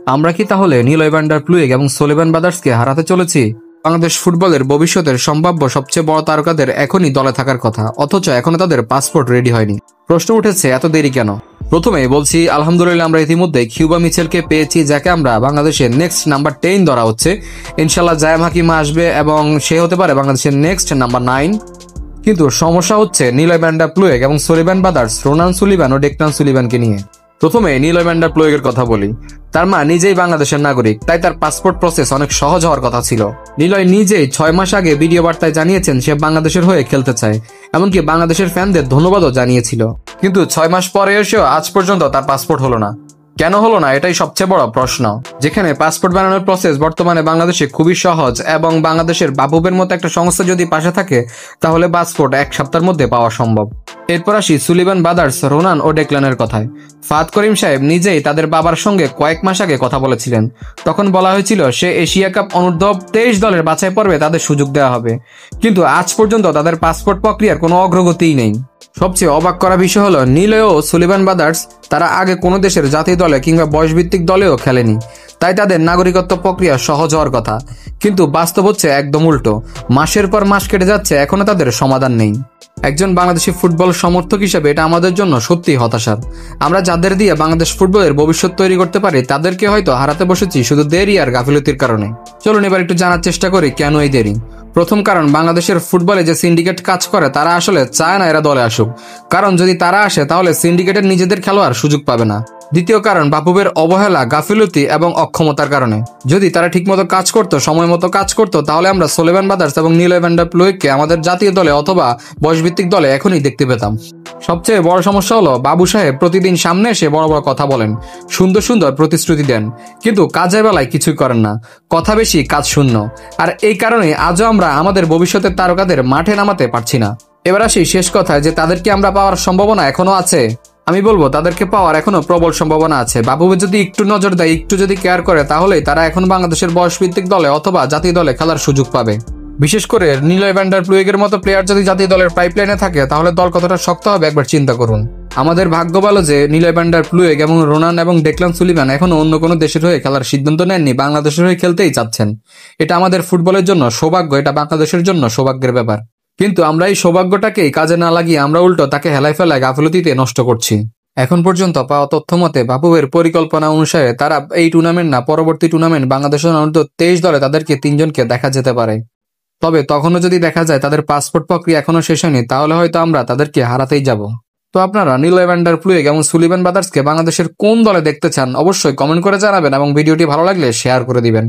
আমরা কি তাহলে নিলয় ভ্যান্ডার প্লুইগ এবং সোলিভান ব্রাদার্সকে হারাতে চলেছি? বাংলাদেশ ফুটবলের ভবিষ্যতের সম্ভাব্য সবচেয়ে বড় তারকাদের এখনই দলে থাকার কথা, অথচ এখনো তাদের পাসপোর্ট রেডি হয়নি। প্রশ্ন উঠেছে এত দেরি কেন? প্রথমে বলছি আলহামদুলিল্লাহ, আমরা ইতিমধ্যে কিউবা মিচেলকে পেয়েছি, যাকে আমরা বাংলাদেশের নেক্সট নাম্বার 10 ধরা হচ্ছে। ইনশাল্লাহ জায়াম হাকিমা আসবে এবং সে হতে পারে বাংলাদেশের নেক্সট নাম্বার 9। কিন্তু সমস্যা হচ্ছে নিলয় ভ্যান্ডার প্লুইগ এবং সোলিভান ব্রাদার্স, রোনান সুলিভান ও ডেকলান সুলিভানকে নিয়ে। প্রথমে নিলয় ভ্যান্ডার প্লুইগের কথা বলি। তার মা নিজেই বাংলাদেশের নাগরিক, তাই তার পাসপোর্ট প্রসেস অনেক সহজ হওয়ার কথা ছিল। নিলয় নিজেই 6 মাস আগে ভিডিও বার্তায় জানিয়েছেন সে বাংলাদেশের হয়ে খেলতে চায়, এমনকি বাংলাদেশের ফ্যানদের ধন্যবাদও জানিয়েছিল। কিন্তু 6 মাস পরে এসেও আজ পর্যন্ত তার পাসপোর্ট হলো না। কেন হলো না, এটাই সবচেয়ে বড় প্রশ্ন। যেখানে পাসপোর্ট বানানোর প্রসেস বর্তমানে বাংলাদেশে খুবই সহজ এবং বাংলাদেশের বাবুবের মতো একটা সংস্থা যদি পাশে থাকে তাহলে পাসপোর্ট 1 সপ্তাহের মধ্যে পাওয়া সম্ভব। এরপর আসি সুলিভান ব্রাদার্স, রোনান ও ডেকলানের কথায়। ফাহাদ করিম সাহেব নিজেই তাদের বাবার সঙ্গে কয়েক মাস আগে কথা বলেছিলেন। তখন বলা হয়েছিল সে এশিয়া কাপ অনূর্ধ্ব 23 দলের বাছাই পর্বে তাদের সুযোগ দেওয়া হবে, কিন্তু আজ পর্যন্ত তাদের পাসপোর্ট প্রক্রিয়ার কোনো অগ্রগতিই নেই। সবচেয়ে অবাক করা বিষয় হলো নিলয় ও সুলিভান ব্রাদার্স তারা আগে কোনো দেশের জাতীয় দলে কিংবা বয়সভিত্তিক দলেও খেলেনি, তাই তাদের নাগরিকত্ব প্রক্রিয়া সহজ হওয়ার কথা। কিন্তু বাস্তব হচ্ছে একদম উল্টো। মাসের পর মাস কেটে যাচ্ছে, এখনো তাদের সমাধান নেই। একজন বাংলাদেশি ফুটবল সমর্থক হিসেবে এটা আমাদের জন্য সত্যিই হতাশার। আমরা যাদের দিয়ে বাংলাদেশ ফুটবলের ভবিষ্যৎ তৈরি করতে পারি তাদেরকে হয়তো হারাতে বসেছি শুধু দেরি আর গাফিলতির কারণে। চলুন এবার একটু জানার চেষ্টা করি কেন এই দেরি। প্রথম কারণ, বাংলাদেশের ফুটবলে যে সিন্ডিকেট কাজ করে তারা আসলে চায় না এরা দলে আসুক, কারণ যদি তারা আসে তাহলে সিন্ডিকেটের নিজেদের খেলোয়াড় সুযোগ পাবে না। দ্বিতীয় কারণ, বাপুবের অবহেলা, গাফিলতি এবং অক্ষমতার কারণে। যদি তারা ঠিকমতো কাজ করতো, সময় মতো কাজ করতো, তাহলে আমরা সোলিভান ব্রাদার্স এবং নিলয় ভ্যান্ডার প্লুইগকে আমাদের জাতীয় দলে অথবা বয়সভিত্তিক দলে এখনই দেখতে পেতাম। সবচেয়ে বড় সমস্যা হলো বাবু সাহেব প্রতিদিন সামনে এসে বড় বড় কথা বলেন, সুন্দর সুন্দর প্রতিশ্রুতি দেন, কিন্তু কাজের বেলায় কিছুই করেন না। কথা বেশি, কাজ শূন্য। আর এই কারণে আজও আমরা আমাদের ভবিষ্যতের তারকাদের মাঠে নামাতে পারছি না। এবার আসি শেষ কথায়, যে তাদেরকে আমরা পাওয়ার সম্ভাবনা এখনো আছে। আমি বলবো তাদেরকে পাওয়ার এখনো প্রবল সম্ভাবনা আছে। বাবুবে যদি একটু নজর দেয়, একটু যদি কেয়ার করে, তাহলেই তারা এখন বাংলাদেশের বয়সভিত্তিক দলে অথবা জাতীয় দলে খেলার সুযোগ পাবে। বিশেষ করে নিলয় ভ্যান্ডার প্লুইগের মতো প্লেয়ার যদি জাতীয় দলের পাইপলাইনে থাকে তাহলে দল কতটা শক্ত হবে একবার চিন্তা করুন। আমাদের ভাগ্য ভালো যে নিলয় ভ্যান্ডার প্লুইগ এবং রোনান এবং ডেকলান সুলিভান এখনো অন্য কোনো দেশের হয়ে খেলার সিদ্ধান্ত নেননি, বাংলাদেশের হয়ে খেলতেই চাচ্ছেন। এটা আমাদের ফুটবলের জন্য সৌভাগ্য, এটা বাংলাদেশের জন্য সৌভাগ্যের ব্যাপার। কিন্তু আমরা এই সৌভাগ্যটাকেই কাজে না লাগিয়ে আমরা উল্টো তাকে হেলায় ফেলায় গাফিলতিতে নষ্ট করছি। এখন পর্যন্ত পাওয়া তথ্য মতে বাপুবের পরিকল্পনা অনুসারে তারা এই টুর্নামেন্ট না, পরবর্তী টুর্নামেন্ট বাংলাদেশের অনূর্ধ্ব 23 দলে তাদেরকে 3 জনকে দেখা যেতে পারে। তবে তখনও যদি দেখা যায় তাদের পাসপোর্ট প্রক্রিয়া এখনো শেষ হয়নি, তাহলে হয়তো আমরা তাদেরকে হারাতেই যাব। তো আপনারা নিলয় ভ্যান্ডার প্লুইগ এবং সুলিভান ব্রাদার্সকে বাংলাদেশের কোন দলে দেখতে চান অবশ্যই কমেন্ট করে জানাবেন এবং ভিডিওটি ভালো লাগলে শেয়ার করে দিবেন।